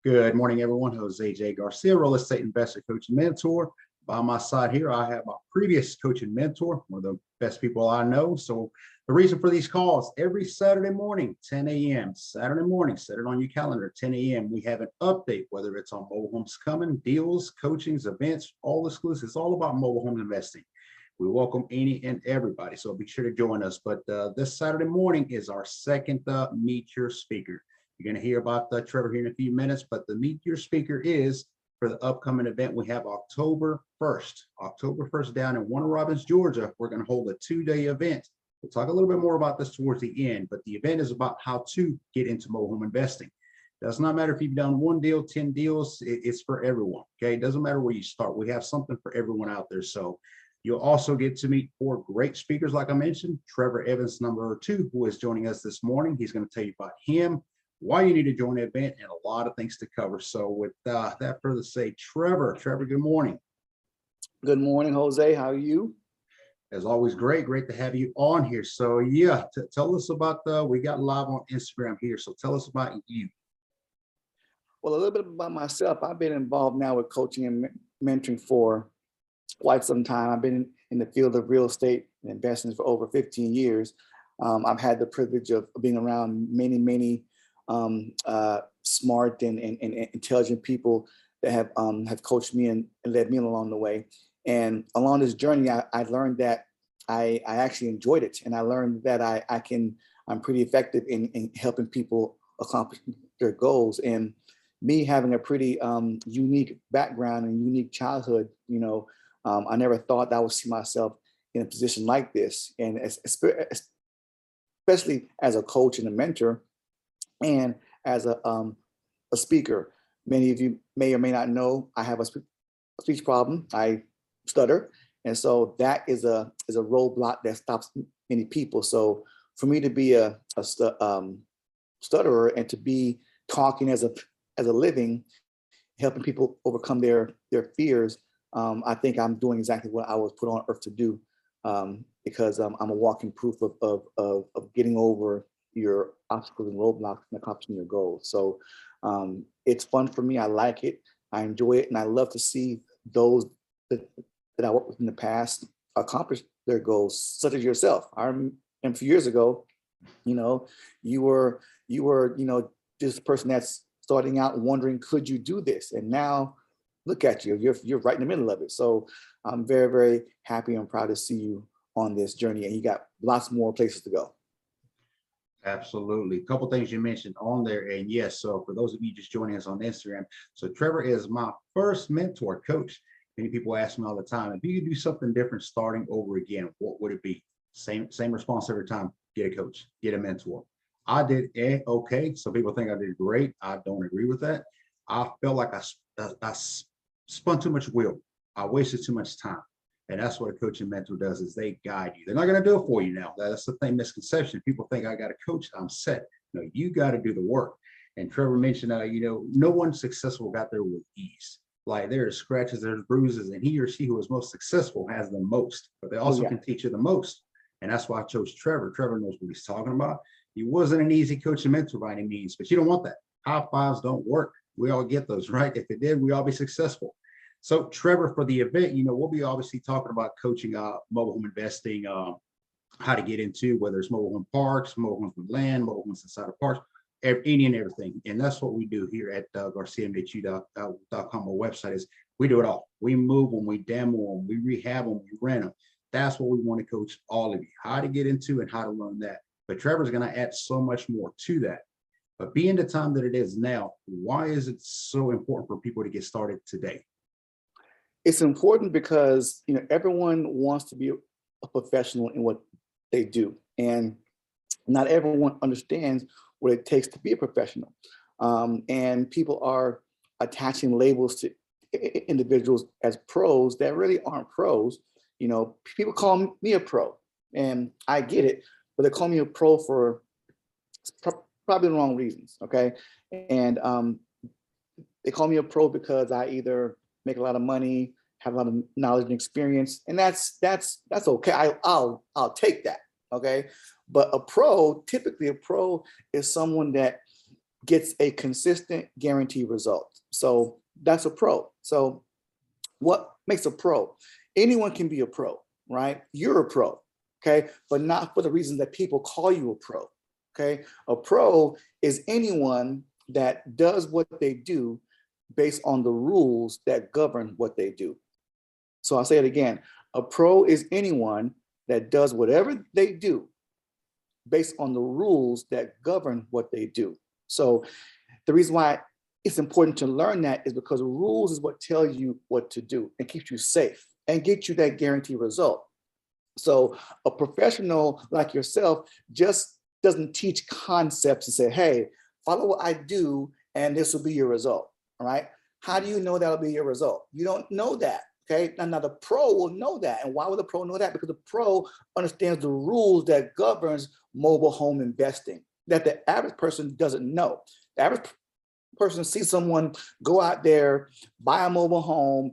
Good morning, everyone. Jose J Garcia, real estate investor, coach, and mentor. By my side here, I have my previous coach and mentor, one of the best people I know. So the reason for these calls, every Saturday morning, 10 a.m., Saturday morning, set it on your calendar, 10 a.m., we have an update, whether it's on mobile homes coming, deals, coachings, events, all exclusive. It's all about mobile home investing. We welcome any and everybody, so be sure to join us. But this Saturday morning is our second Meet Your Speaker. You're going to hear about Trevor here in a few minutes, but the Meet Your Speaker is for the upcoming event. We have October 1st down in Warner Robins, Georgia. We're going to hold a 2-day event. We'll talk a little bit more about this towards the end, but the event is about how to get into mobile home investing. Does not matter if you've done 1 deal, 10 deals, it's for everyone. Okay, it doesn't matter where you start. We have something for everyone out there. So you'll also get to meet 4 great speakers, like I mentioned. Trevor Evans, number 2, who is joining us this morning. He's going to tell you about him, why you need to join the event, and a lot of things to cover. So with that further say, Trevor, good morning. Good morning, Jose. How are you? As always, great to have you on here. So yeah, tell us about we got live on Instagram here. So tell us about you. Well, a little bit about myself. I've been involved now with coaching and mentoring for quite some time. I've been in the field of real estate and investing for over 15 years. I've had the privilege of being around many smart and intelligent people that have coached me and led me along the way. And along this journey, I learned that I actually enjoyed it, and I learned that I'm pretty effective in helping people accomplish their goals. And me having a pretty unique background and unique childhood, I never thought that I would see myself in a position like this, and especially as a coach and a mentor. And as a speaker. Many of you may or may not know I have a speech problem. I stutter, and so that is a roadblock that stops many people. So for me to be a stutterer and to be talking as a living, helping people overcome their fears, I think I'm doing exactly what I was put on earth to do, because I'm a walking proof of getting over your obstacles and roadblocks and accomplishing your goals. So it's fun for me. I like it. I enjoy it. And I love to see those that I worked with in the past accomplish their goals, such as yourself. I remember a few years ago, you were this person that's starting out wondering, could you do this? And now look at you, you're right in the middle of it. So I'm very, very happy and proud to see you on this journey, and you got lots more places to go. Absolutely. A couple things you mentioned on there. And yes, so for those of you just joining us on Instagram, so Trevor is my first mentor coach. Many people ask me all the time, if you could do something different starting over again, what would it be? Same response every time. Get a coach, get a mentor. I did okay. Some people think I did great. I don't agree with that. I felt like I spun too much wheel. I wasted too much time. And that's what a coach and mentor does, is they guide you. They're not going to do it for you now. That's the thing, misconception. People think I got a coach, I'm set. No, you got to do the work. And Trevor mentioned, no one successful got there with ease. Like there's scratches, there's bruises, and he or she who is most successful has the most, but they also can teach you the most. And that's why I chose Trevor. Trevor knows what he's talking about. He wasn't an easy coach and mentor by any means, but you don't want that. High fives don't work. We all get those, right? If it did, we all be successful. So Trevor, for the event, we'll be obviously talking about coaching mobile home investing, how to get into, whether it's mobile home parks, mobile homes with land, mobile homes inside of parks, any and everything. And that's what we do here at GarciaMHU.com. Our website is we do it all. We move them, we demo them, we rehab them, we rent them. That's what we want to coach all of you, how to get into and how to learn that. But Trevor's going to add so much more to that. But being the time that it is now, why is it so important for people to get started today? It's important because everyone wants to be a professional in what they do, and not everyone understands what it takes to be a professional. And people are attaching labels to individuals as pros that really aren't pros. People call me a pro, and I get it, but they call me a pro for probably the wrong reasons. Okay, and they call me a pro because I either make a lot of money, have a lot of knowledge and experience, and that's okay. I'll take that. Okay, but typically a pro is someone that gets a consistent guaranteed result. So that's a pro. So what makes a pro? Anyone can be a pro, right? You're a pro, okay? But not for the reason that people call you a pro, okay? A pro is anyone that does what they do based on the rules that govern what they do. So I'll say it again. A pro is anyone that does whatever they do based on the rules that govern what they do. So the reason why it's important to learn that is because rules is what tell you what to do and keeps you safe and get you that guaranteed result. So a professional like yourself just doesn't teach concepts and say, hey, follow what I do and this will be your result, all right? How do you know that'll be your result? You don't know that, okay? Now the pro will know that. And why would the pro know that? Because the pro understands the rules that governs mobile home investing that the average person doesn't know. The average person sees someone go out there, buy a mobile home,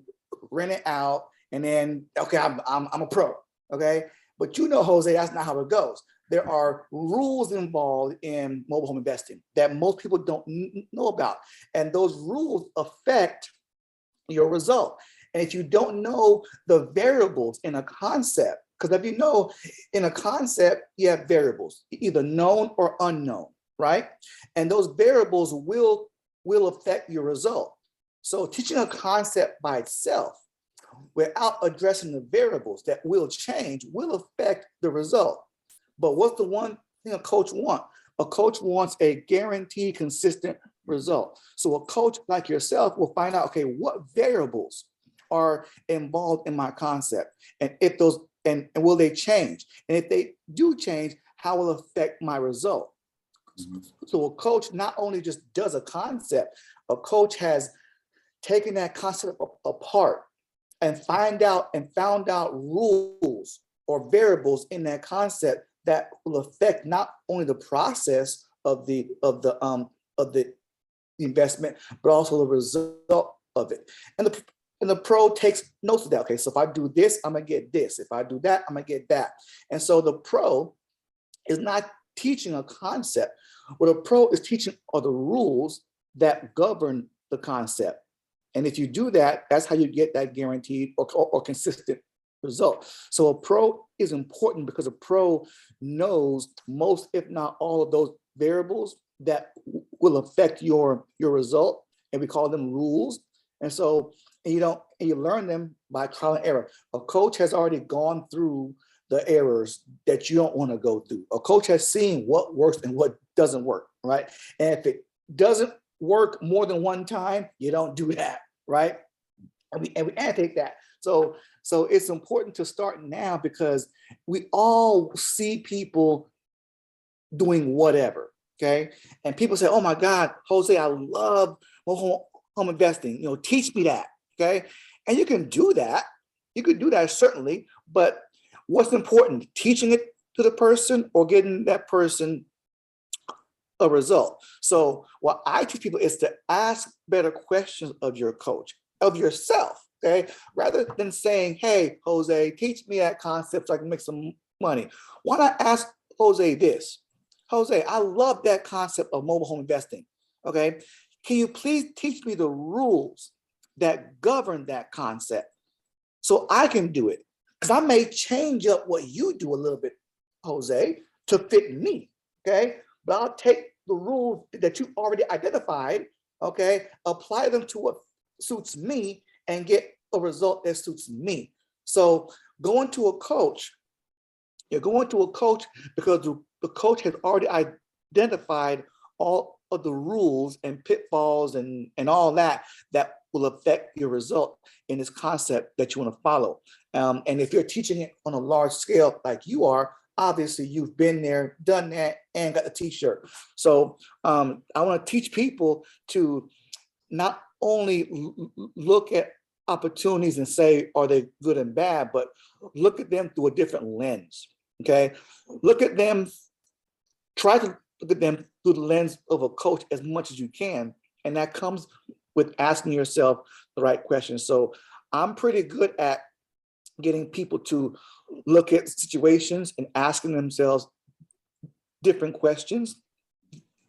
rent it out, and then, okay, I'm a pro, okay? But you know, Jose, that's not how it goes. There are rules involved in mobile home investing that most people don't know about. And those rules affect your result. And if you don't know the variables in a concept, because if you know in a concept, you have variables, either known or unknown, right? And those variables will affect your result. So teaching a concept by itself without addressing the variables that will change will affect the result. But what's the one thing a coach wants? A coach wants a guaranteed, consistent result. So a coach like yourself will find out, okay, what variables are involved in my concept? And if those, and will they change? And if they do change, how will it affect my result? So a coach not only just does a concept, a coach has taken that concept apart and found out rules or variables in that concept that will affect not only the process of the investment, but also the result of it. And the pro takes notes of that. Okay, so if I do this, I'm gonna get this. If I do that, I'm gonna get that. And so the pro is not teaching a concept. What a pro is teaching are the rules that govern the concept. And if you do that, that's how you get that guaranteed or consistent result. So a pro is important because a pro knows most, if not all, of those variables that will affect your result. And we call them rules. And so you learn them by trial and error. A coach has already gone through the errors that you don't want to go through. A coach has seen what works and what doesn't work, right? And if it doesn't work more than one time, you don't do that, right? And we annotate that. So it's important to start now because we all see people doing whatever, okay? And people say, oh my God, Jose, I love home investing. Teach me that, okay? And you can do that. You could do that certainly, but what's important, teaching it to the person or getting that person a result? So what I teach people is to ask better questions of your coach, of yourself, okay? Rather than saying, hey, Jose, teach me that concept so I can make some money. Why not ask Jose this? Jose, I love that concept of mobile home investing, okay? Can you please teach me the rules that govern that concept so I can do it? Because I may change up what you do a little bit, Jose, to fit me, okay? But I'll take the rules that you already identified, okay, apply them to what suits me and get a result that suits me. So going to a coach, you're going to a coach because the coach has already identified all of the rules and pitfalls and all that will affect your result in this concept that you want to follow. And if you're teaching it on a large scale like you are, obviously you've been there, done that, and got the t-shirt. So I want to teach people to not only look at opportunities and say, are they good and bad, but look at them through a different lens, okay? Look at them, try to look at them through the lens of a coach as much as you can. And that comes with asking yourself the right questions. So I'm pretty good at getting people to look at situations and asking themselves different questions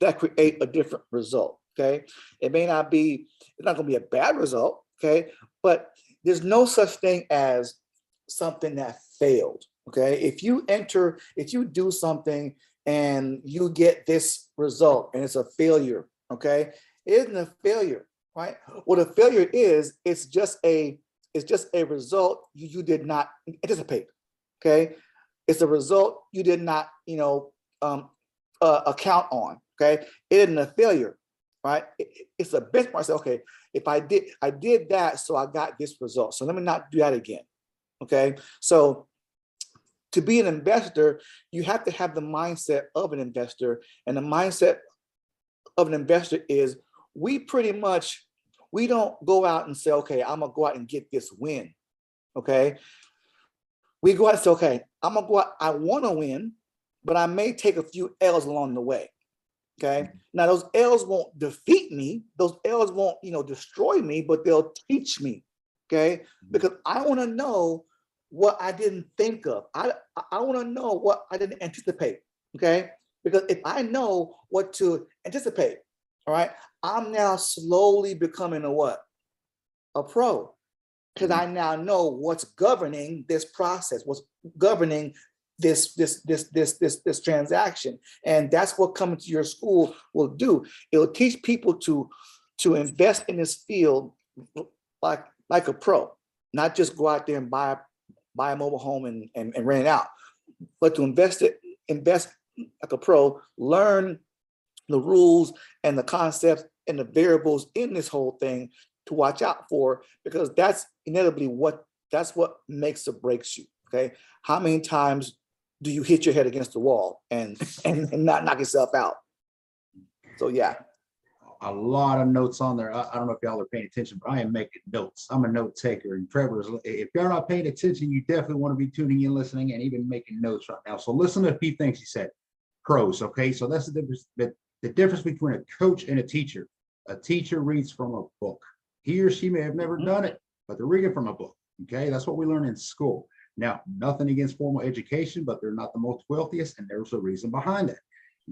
that create a different result. Okay. It may not be, it's not going to be a bad result. Okay. But there's no such thing as something that failed. Okay. If you do something and you get this result and it's a failure, okay, it isn't a failure, right? What a failure is, it's just a result you did not anticipate. Okay. It's a result you did not, account on. Okay. It isn't a failure, right? It's a benchmark. Say, okay, if I did that, so I got this result. So let me not do that again. Okay. So to be an investor, you have to have the mindset of an investor. And the mindset of an investor is we don't go out and say, okay, I'm gonna go out and get this win. Okay. We go out and say, okay, I'm gonna go out, I want to win, but I may take a few L's along the way. Okay. Now those L's won't defeat me. Those L's won't, destroy me, but they'll teach me. Okay. Because I want to know what I didn't think of. I want to know what I didn't anticipate. Okay. Because if I know what to anticipate, all right, I'm now slowly becoming a pro. Because I now know what's governing this process, what's governing this transaction. And that's what coming to your school will do. It'll teach people to invest in this field like a pro, not just go out there and buy a mobile home and rent it out, but to invest like a pro, learn the rules and the concepts and the variables in this whole thing to watch out for, because that's inevitably what makes or breaks you. Okay. How many times do you hit your head against the wall and not knock yourself out? So yeah. A lot of notes on there. I don't know if y'all are paying attention, but I am making notes. I'm a note taker, and Trevor is, if you're not paying attention, you definitely want to be tuning in, listening, and even making notes right now. So listen to a few things he said. Pros. Okay. So that's the difference between a coach and a teacher. A teacher reads from a book. He or she may have never done it, but they're reading from a book. Okay. That's what we learn in school. Now, nothing against formal education, but they're not the most wealthiest, and there's a reason behind that.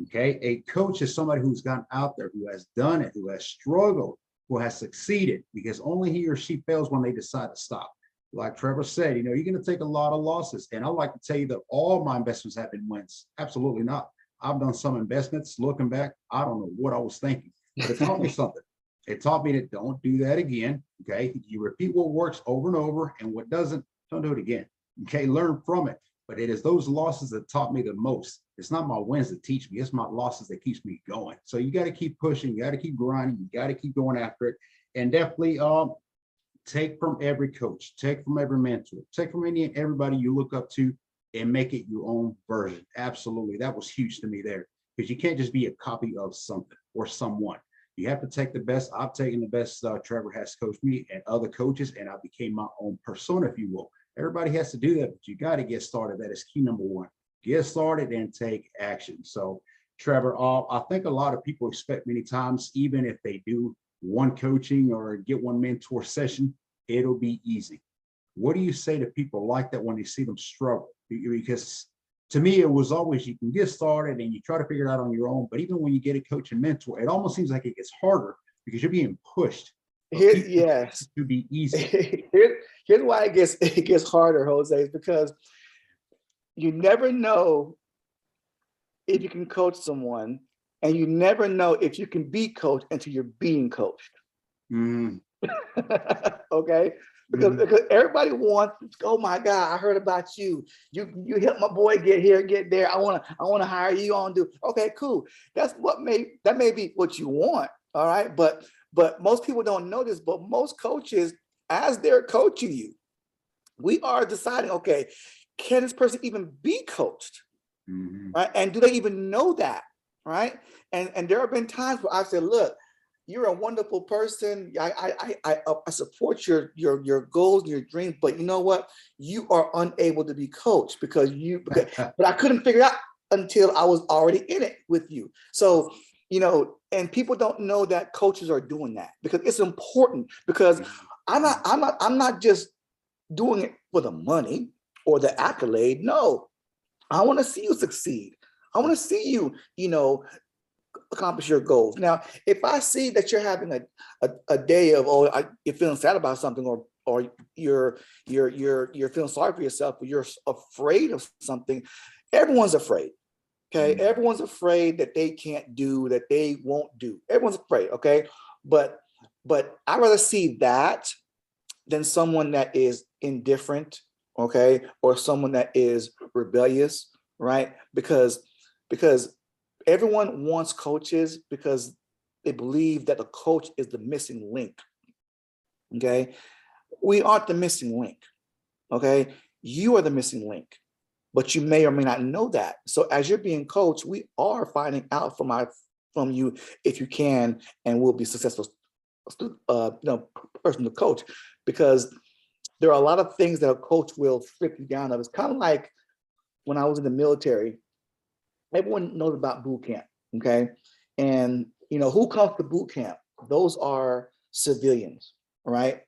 Okay. A coach is somebody who's gotten out there, who has done it, who has struggled, who has succeeded, because only he or she fails when they decide to stop. Like Trevor said, you're going to take a lot of losses. And I like to tell you that all my investments have been wins. Absolutely not. I've done some investments. Looking back, I don't know what I was thinking, but it taught me something. It taught me that don't do that again. Okay. You repeat what works over and over, and what doesn't, don't do it again. Okay. Learn from it. But it is those losses that taught me the most. It's not my wins that teach me. It's my losses that keeps me going. So you got to keep pushing. You got to keep grinding. You got to keep going after it. And definitely take from every coach, take from every mentor, take from everybody you look up to, and make it your own version. Absolutely. That was huge to me there, because you can't just be a copy of something or someone. You have to take the best. I've taken the best Trevor has coached me and other coaches, and I became my own persona, if you will. Everybody has to do that, but you got to get started. That is key number one. Get started and take action. So, Trevor, I think a lot of people expect many times, even if they do one coaching or get one mentor session, it'll be easy. What do you say to people like that when they see them struggle? Because to me, it was always, you can get started and you try to figure it out on your own. But even when you get a coach and mentor, it almost seems like it gets harder because you're being pushed. Yes, to be easy. Here's why it gets harder, Jose, is because you never know if you can coach someone, and you never know if you can be coached until you're being coached. Okay. Because everybody wants, oh my God, I heard about you. You helped my boy get here, get there. I wanna hire you on. Do okay, cool. That may be what you want. All right. But most people don't know this, but most coaches, as they're coaching you, we are deciding, okay, can this person even be coached? Right? And do they even know that? Right. And there have been times where I've said, look, you're a wonderful person. I support your goals and your dreams, but you know what? You are unable to be coached because but I couldn't figure it out until I was already in it with you. So, and people don't know that coaches are doing that, because it's important, because I'm not just doing it for the money or the accolade. No, I want to see you succeed. I want to see you, accomplish your goals. Now, if I see that you're having a day of, you're feeling sad about something, or you're feeling sorry for yourself, or you're afraid of something, everyone's afraid. Okay, everyone's afraid that they can't do, that they won't do. Everyone's afraid. Okay, but I'd rather see that than someone that is indifferent, okay, or someone that is rebellious, right? Because everyone wants coaches because they believe that the coach is the missing link. Okay, we aren't the missing link. Okay, you are the missing link, but you may or may not know that. So as you're being coached, we are finding out from you if you can and will be successful, person to coach, because there are a lot of things that a coach will strip you down of. It's kind of like when I was in the military. Everyone knows about boot camp, okay? And who comes to boot camp? Those are civilians, right?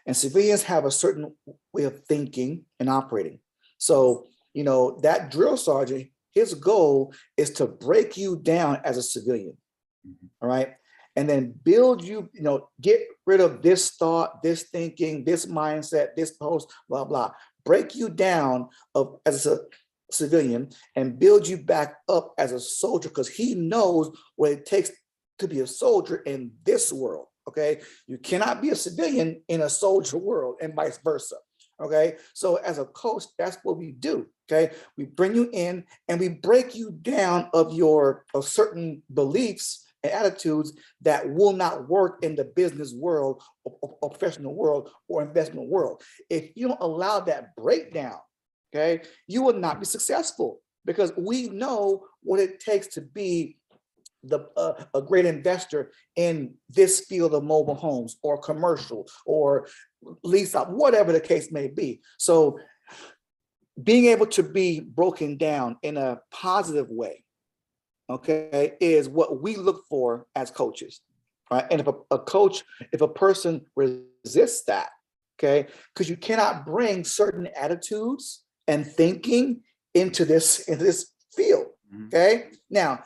And civilians have a certain way of thinking and operating. So, that drill sergeant, his goal is to break you down as a civilian, all right? And then build you, get rid of this thought, this thinking, this mindset, this post, blah, blah. Break you down as a civilian and build you back up as a soldier, because he knows what it takes to be a soldier in this world, okay? You cannot be a civilian in a soldier world, and vice versa, okay? So as a coach, that's what we do, okay? We bring you in and we break you down of certain beliefs and attitudes that will not work in the business world or professional world or investment world. If you don't allow that breakdown, okay, you will not be successful, because we know what it takes to be a great investor in this field of mobile homes or commercial or lease out, whatever the case may be. So being able to be broken down in a positive way, okay, is what we look for as coaches, right? And if a person resists that, okay, because you cannot bring certain attitudes and thinking into this field, okay? Now,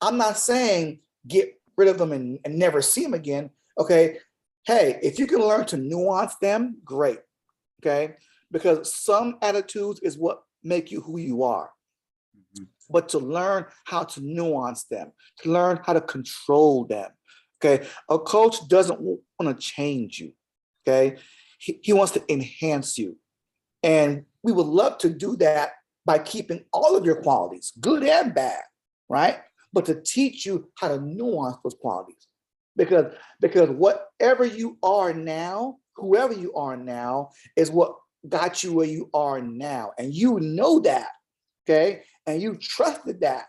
I'm not saying get rid of them and never see them again, okay? Hey, if you can learn to nuance them, great, okay? Because some attitudes is what make you who you are. But to learn how to nuance them, to learn how to control them, okay? A coach doesn't want to change you, okay? He wants to enhance you. And we would love to do that by keeping all of your qualities, good and bad, right? But to teach you how to nuance those qualities. Because whatever you are now, whoever you are now, is what got you where you are now. And you know that, okay? And you trusted that,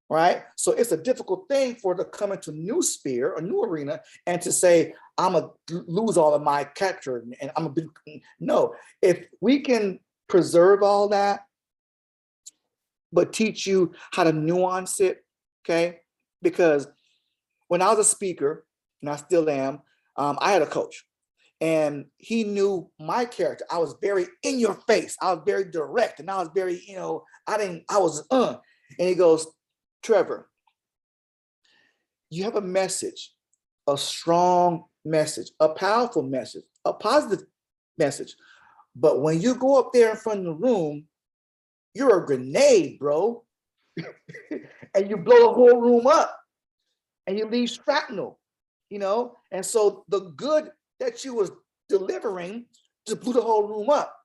right? So it's a difficult thing for to come into a new sphere, a new arena, and to say, I'm gonna lose all of my character and I'm gonna be, no. If we can preserve all that, but teach you how to nuance it, okay? Because when I was a speaker, and I still am, I had a coach, and he knew my character. I was very in your face. I was very direct, and I was very, and he goes, Trevor, you have a message, a strong message, a powerful message, a positive message. But when you go up there in front of the room, you're a grenade, bro. And you blow the whole room up and you leave shrapnel, And so the good that you was delivering just blew the whole room up.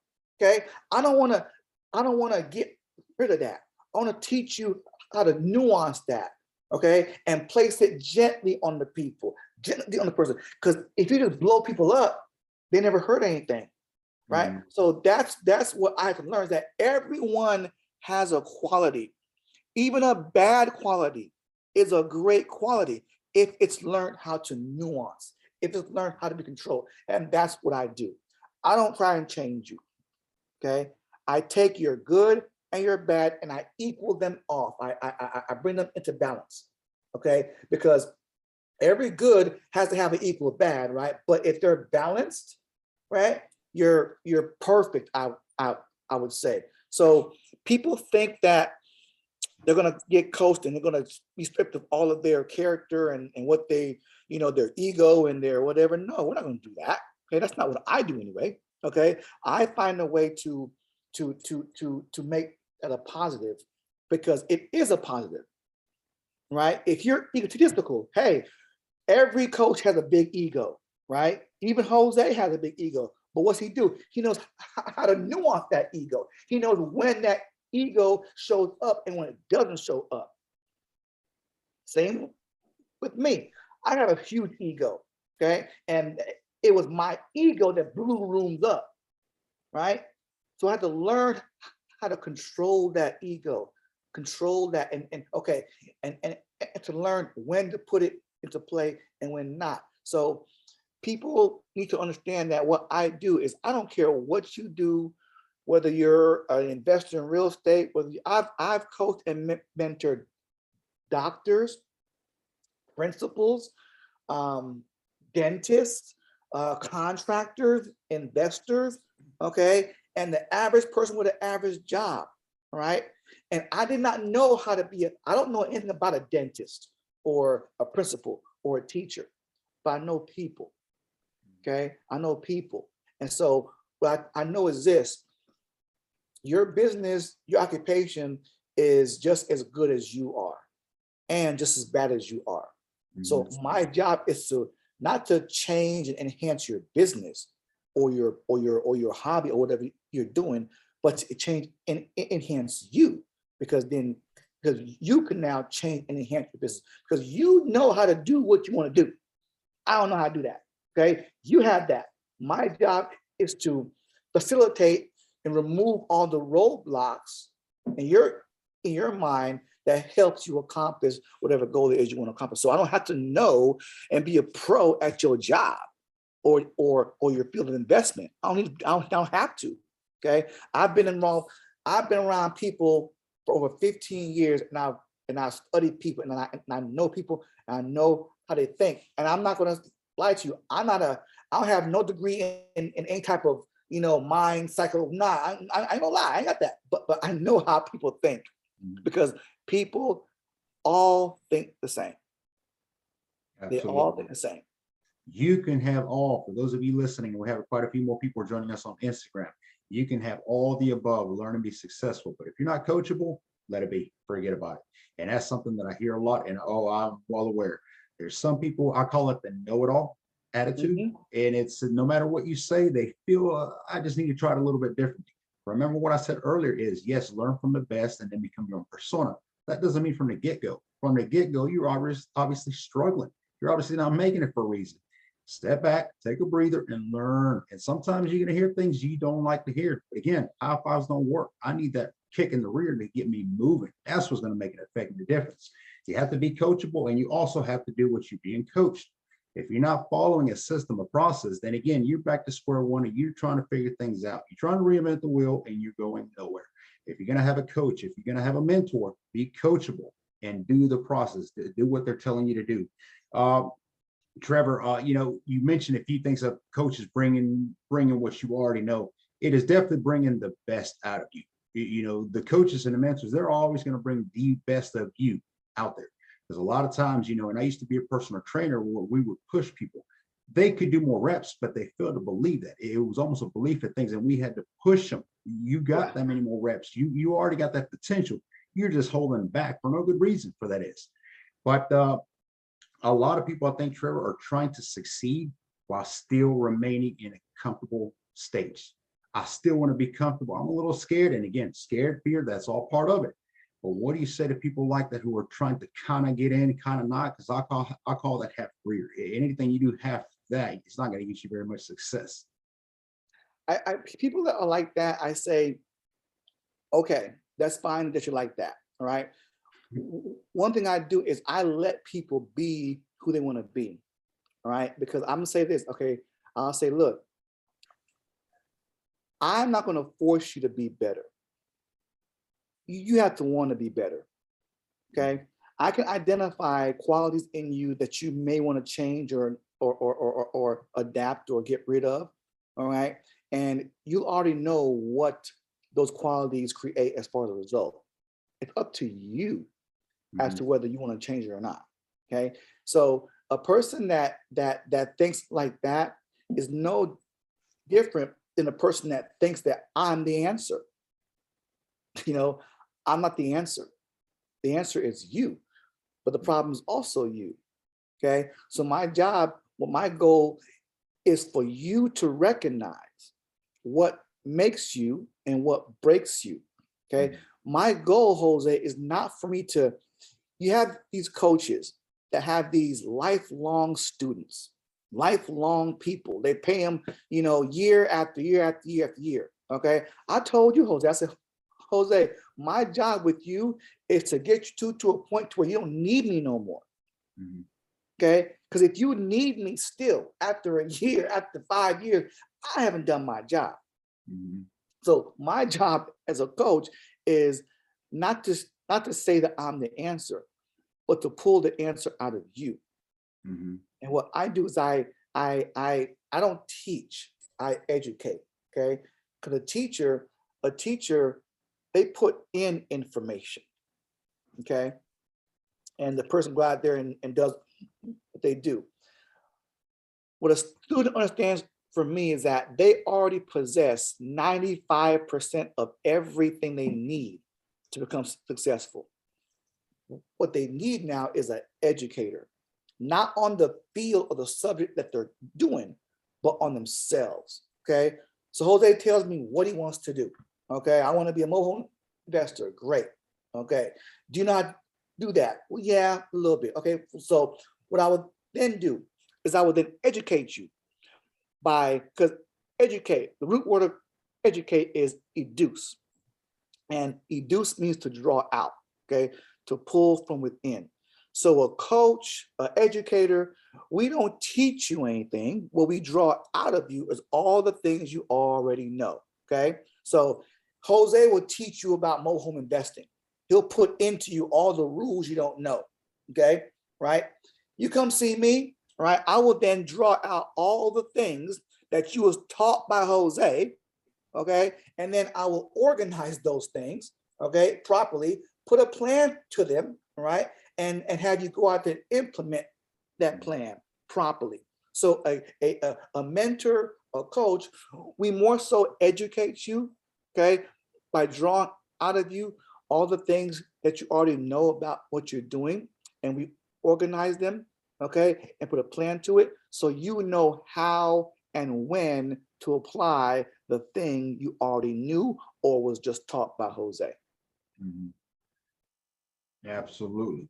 Okay. I don't want to get rid of that. I want to teach you how to nuance that. Okay. And place it gently on the people, gently on the person. Because if you just blow people up, they never heard anything. Right. So that's what I have learned, that everyone has a quality. Even a bad quality is a great quality if it's learned how to nuance, if it's learned how to be controlled. And that's what I do. I don't try and change you, okay? I take your good and your bad and I equal them off. I bring them into balance, okay? Because every good has to have an equal bad, right? But if they're balanced, right, you're perfect, I would say. So people think that they're gonna get coached and they're gonna be stripped of all of their character and what they, their ego and their whatever. No, we're not gonna do that. Okay, that's not what I do anyway. Okay, I find a way to make that a positive because it is a positive, right? If you're egotistical, hey, every coach has a big ego, right? Even Jose has a big ego. But what's he do? He knows how to nuance that ego. He knows when that ego shows up and when it doesn't show up. Same with me. I have a huge ego, okay? And it was my ego that blew rooms up, right? So I had to learn how to control that ego, control that, and okay, and to learn when to put it into play and when not. So people need to understand that what I do is I don't care what you do, whether you're an investor in real estate, whether I've coached and mentored doctors, principals, dentists, contractors, investors, okay, and the average person with an average job, right? And I did not know how to be I don't know anything about a dentist or a principal or a teacher, but I know people. Okay, I know people. And so what I know is this: your business, your occupation is just as good as you are and just as bad as you are. So my job is to not to change and enhance your business or your hobby or whatever you're doing, but to change and enhance you, because you can now change and enhance your business because you know how to do what you want to do. I don't know how to do that. Okay, you have that. My job is to facilitate and remove all the roadblocks in your mind that helps you accomplish whatever goal it is you want to accomplish. So I don't have to know and be a pro at your job or your field of investment. I don't have to. Okay, I've been around people for over 15 years, and I've studied people, and I know people, and I know how they think. And I'm not going to lie to you. I don't have no degree in any type of mind cycle. Nah, I ain't gonna lie, I ain't got that. But I know how people think because people all think the same. Absolutely. They all think the same. You can have all, for those of you listening, we have quite a few more people joining us on Instagram. You can have all the above, learn and be successful. But if you're not coachable, let it be, forget about it. And that's something that I hear a lot. And I'm well aware. There's some people, I call it the know-it-all attitude. And it's no matter what you say, they feel, I just need to try it a little bit differently. Remember what I said earlier is, yes, learn from the best and then become your own persona. That doesn't mean from the get-go. From the get-go, you're obviously struggling. You're obviously not making it for a reason. Step back, take a breather, and learn. And sometimes you're going to hear things you don't like to hear. But again, high fives don't work. I need that kick in the rear to get me moving. That's what's going to make an effective difference. You have to be coachable, and you also have to do what you're being coached. If you're not following a system, a process, then again, you're back to square one and you're trying to figure things out. You're trying to reinvent the wheel and you're going nowhere. If you're going to have a coach, if you're going to have a mentor, be coachable and do the process, do what they're telling you to do. Trevor, you mentioned a few things of coaches bringing what you already know. It is definitely bringing the best out of you. The coaches and the mentors, they're always going to bring the best of you out there. Because a lot of times, and I used to be a personal trainer where we would push people. They could do more reps, but they failed to believe that. It was almost a belief in things, and we had to push them. You got that many more reps. You already got that potential. You're just holding back for no good reason for that is. But a lot of people, I think, Trevor, are trying to succeed while still remaining in a comfortable stage. I still want to be comfortable. I'm a little scared. And again, scared, fear, that's all part of it. But what do you say to people like that who are trying to kind of get in, kind of not? Because I call that half career. Anything you do half that, it's not going to get you very much success. People that are like that, I say, okay, that's fine that you're like that. All right. One thing I do is I let people be who they want to be. All right. Because I'm going to say this. Okay. I'll say, look, I'm not going to force you to be better. You have to want to be better. Okay. I can identify qualities in you that you may want to change or adapt or get rid of. All right. And you already know what those qualities create as far as a result. It's up to you as Mhm. to whether you want to change it or not. Okay. So a person that thinks like that is no different than a person that thinks that I'm the answer. You know, I'm not the answer. The answer is you, but the problem is also you. Okay. So my job, well, my goal is for you to recognize what makes you and what breaks you. Okay. Mhm. My goal, Jose, is not for me to, you have these coaches that have these lifelong students, lifelong people. They pay them, year after year after year after year. Okay. I told you, Jose, I said, Jose, my job with you is to get you to a point to where you don't need me no more. Mhm. Okay. Because if you need me still after a year, after 5 years, I haven't done my job. Mhm. So my job as a coach is not to say that I'm the answer, but to pull the answer out of you. Mhm. And what I do is I don't teach, I educate. Okay. Because a teacher, they put in information. Okay. And the person go out there and does what they do. What a student understands for me is that they already possess 95% of everything they need to become successful. What they need now is an educator, not on the field or the subject that they're doing, but on themselves. Okay. So Jose tells me what he wants to do. Okay. I want to be a mobile home investor. Great. Okay. Do you not do that? Well, yeah, a little bit. Okay. So what I would then do is I would then educate you because educate, the root word of educate is educe. And educe means to draw out, okay, to pull from within. So a coach, an educator, we don't teach you anything. What we draw out of you is all the things you already know, okay? So Jose will teach you about mobile home investing. He'll put into you all the rules you don't know, okay, right? You come see me, right? I will then draw out all the things that you was taught by Jose, okay? And then I will organize those things, okay, properly, put a plan to them, right? And have you go out there and implement that plan properly. So a mentor, a coach, we more so educate you, okay, by drawing out of you all the things that you already know about what you're doing, and we organize them, okay, and put a plan to it so you know how and when to apply the thing you already knew or was just taught by Jose. Mhm. Absolutely.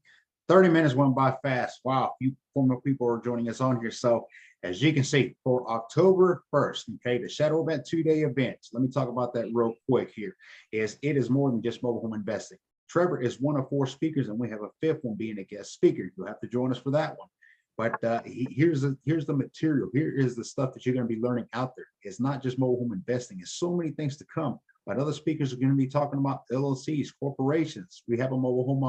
30 minutes went by fast. Wow, few former people are joining us on here. So as you can see, for October 1st, okay, the Shadow Event 2-day event. Let me talk about that real quick here. It is more than just mobile home investing. Trevor is one of 4 speakers, and we have a 5th one being a guest speaker. You'll have to join us for that one. But here's the material. Here is the stuff that you're going to be learning out there. It's not just mobile home investing. It's so many things to come. But other speakers are going to be talking about LLCs, corporations. We have a mobile home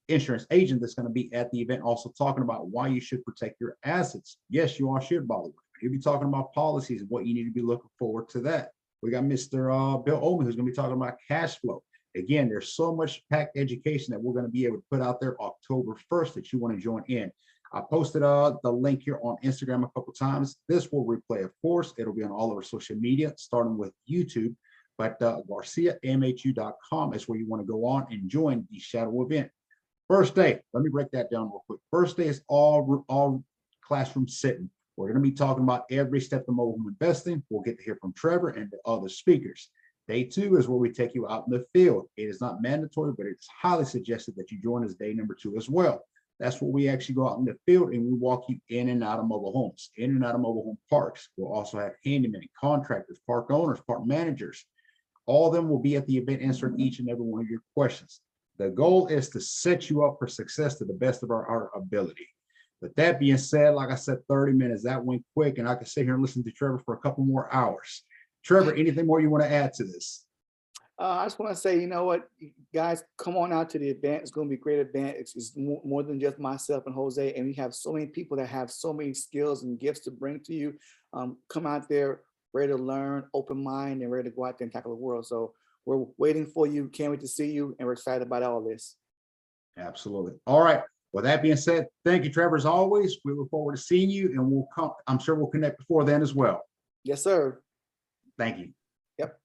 insurance agent that's going to be at the event also talking about why you should protect your assets. Yes, you all should, by the way. He'll be talking about policies and what you need to be looking forward to that. We got Mr. Bill Owen, who's going to be talking about cash flow. Again, there's so much packed education that we're going to be able to put out there October 1st that you want to join in. I posted the link here on Instagram a couple times. This will replay, of course. It'll be on all of our social media, starting with YouTube. But GarciaMHU.com is where you want to go on and join the shadow event. First day, let me break that down real quick. First day is all classroom sitting. We're going to be talking about every step of mobile home investing. We'll get to hear from Trevor and the other speakers. Day 2 is where we take you out in the field. It is not mandatory, but it's highly suggested that you join us day number 2 as well. That's where we actually go out in the field and we walk you in and out of mobile homes, in and out of mobile home parks. We'll also have handymen, contractors, park owners, park managers. All of them will be at the event answering each and every one of your questions. The goal is to set you up for success to the best of our ability. With that being said, like I said, 30 minutes, that went quick, and I could sit here and listen to Trevor for a couple more hours. Trevor, anything more you want to add to this? I just want to say, you know what, guys, come on out to the event. It's going to be a great event. It's more than just myself and Jose, and we have so many people that have so many skills and gifts to bring to you. Come out there, ready to learn, open mind, and ready to go out there and tackle the world. So we're waiting for you. Can't wait to see you, and we're excited about all this. Absolutely. All right. With that being said, thank you, Trevor. As always, we look forward to seeing you, and we'll come. I'm sure we'll connect before then as well. Yes, sir. Thank you. Yep.